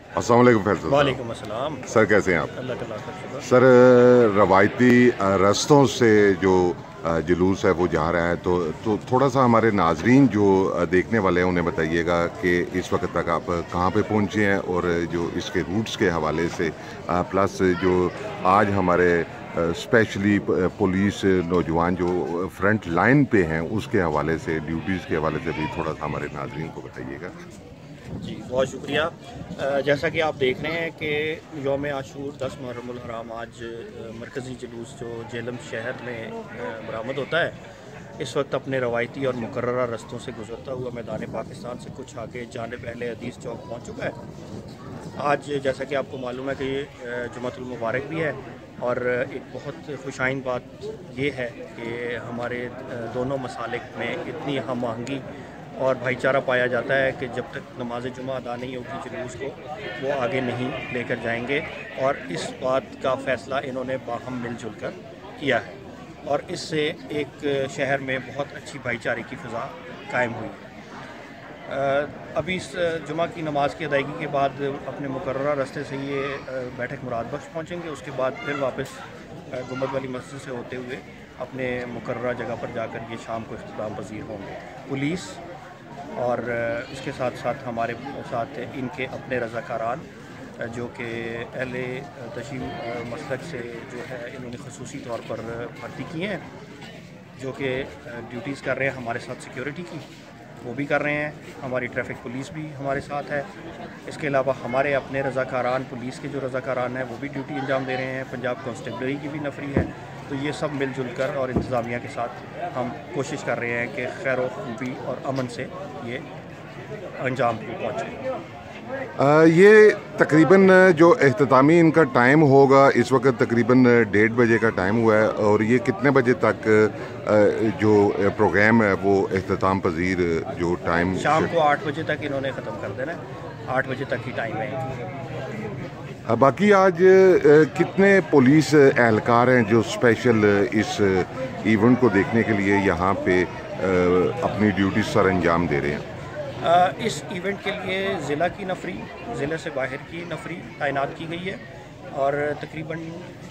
अस्सलाम वालेकुम फैसल वालेकुम अस्सलाम। सर, कैसे हैं आप? अल्लाह ताला का शुक्र। सर, रवायती रस्तों से जो जुलूस है वो जा रहा है, तो थोड़ा सा हमारे नाजरीन जो देखने वाले हैं उन्हें बताइएगा कि इस वक्त तक आप कहाँ पे पहुँचे हैं और जो इसके रूट्स के हवाले से, प्लस जो आज हमारे स्पेशली पुलिस नौजवान जो फ्रंट लाइन पे हैं उसके हवाले से, ड्यूटीज़ के हवाले से भी थोड़ा सा हमारे नाजरीन को बताइएगा। जी बहुत शुक्रिया। जैसा कि आप देख रहे हैं कि यौम आशूर 10 मुहर्रमुल हराम आज मरकज़ी जुलूस जो जेहलम शहर में बरामद होता है, इस वक्त अपने रवायती और मुकर्ररा रस्तों से गुजरता हुआ मैदान पाकिस्तान से कुछ आगे जानिब अहले हदीस चौक पहुँच चुका है। आज जैसा कि आपको मालूम है कि जुम्मतुल मुबारक भी है, और एक बहुत खुशाइन बात ये है कि हमारे दोनों मसालिक में इतनी हम आहंगी और भाईचारा पाया जाता है कि जब तक नमाज जुमा अदा नहीं होगी जुलूस को वो आगे नहीं लेकर जाएंगे, और इस बात का फ़ैसला इन्होंने बाहम मिलजुल कर किया है, और इससे एक शहर में बहुत अच्छी भाईचारे की फ़िज़ा कायम हुई है। अभी इस जुमा की नमाज की अदायगी के बाद अपने मुकर्ररा रास्ते से ये बैठक मुराद बख्श पहुँचेंगे, उसके बाद फिर वापस गुंबद वाली मस्जिद से होते हुए अपने मुकर्ररा जगह पर जाकर ये शाम को इख्तिताम पज़ीर होंगे। पुलिस और इसके साथ साथ हमारे साथ इनके अपने रज़ाकारान जो कि अहले तशरीह मसलक से जो है इन्होंने ख़ुसूसी तौर पर भर्ती किए हैं, जो कि ड्यूटीज़ कर रहे हैं हमारे साथ सिक्योरिटी की, वो भी कर रहे हैं। हमारी ट्रैफिक पुलिस भी हमारे साथ है। इसके अलावा हमारे अपने रज़ाकारान, पुलिस के जो रज़ाकारान हैं वो भी ड्यूटी अंजाम दे रहे हैं। पंजाब कांस्टेबलरी की भी नफरी है। तो ये सब मिलजुल कर और इंतज़ामिया के साथ हम कोशिश कर रहे हैं कि खैर खूबी और अमन से ये अंजाम को पहुँचे। ये तकरीबन जो इख्तितामी इनका टाइम होगा, इस वक्त तकरीबन 1:30 बजे का टाइम हुआ है, और ये कितने बजे तक जो प्रोग्राम है वो इख्तिताम पज़ीर जो टाइम? शाम को 8 बजे तक इन्होंने ख़त्म कर देना है। 8 बजे तक ही टाइम है। बाकी आज कितने पुलिस एहलकार हैं जो स्पेशल इस इवेंट को देखने के लिए यहाँ पे अपनी ड्यूटी सर अंजाम दे रहे हैं? इस इवेंट के लिए ज़िला की नफरी, ज़िले से बाहर की नफरी तैनात की गई है, और तकरीबन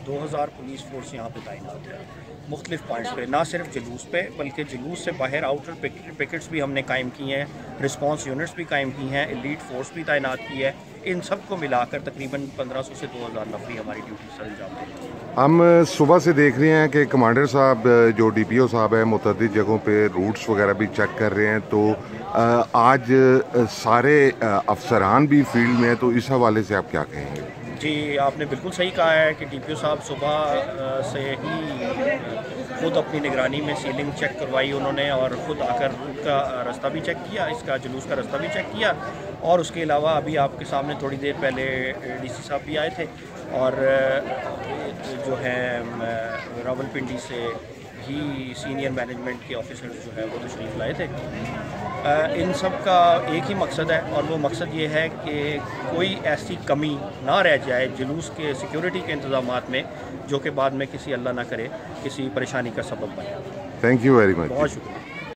2000 पुलिस फोर्स यहाँ पे तैनात है मुख्तलिफ पॉइंट्स पे, ना सिर्फ जुलूस पे बल्कि जुलूस से बाहर आउटर पिकेट्स भी हमने कायम की हैं, रिस्पांस यूनिट्स भी कायम की हैं, एलीट फोर्स भी तैनात की है। इन सब को मिलाकर तकरीबन 1500 से 2000 नफरी हमारी ड्यूटी सर अंजाम देती है। हम सुबह से देख रहे हैं कि कमांडर साहब जो DPO साहब है मुतअद्दिद जगहों पे रूट्स वगैरह भी चेक कर रहे हैं, तो आज सारे अफसरान भी फील्ड में हैं, तो इस हवाले से आप क्या कहेंगे? जी आपने बिल्कुल सही कहा है कि DPO साहब सुबह से ही खुद अपनी निगरानी में सीलिंग चेक करवाई उन्होंने, और ख़ुद आकर रूट का रास्ता भी चेक किया, इसका जुलूस का रास्ता भी चेक किया, और उसके अलावा अभी आपके सामने थोड़ी देर पहले DC साहब भी आए थे, और जो है रावलपिंडी से ही सीनियर मैनेजमेंट के ऑफिसर्स जो है वो तशरीफ़ लाए थे। इन सब का एक ही मकसद है, और वो मकसद ये है कि कोई ऐसी कमी ना रह जाए जुलूस के सिक्योरिटी के इंतज़ामात में जो कि बाद में किसी अल्लाह ना करे किसी परेशानी का सबब बने। Thank you very much. बहुत शुक्रिया।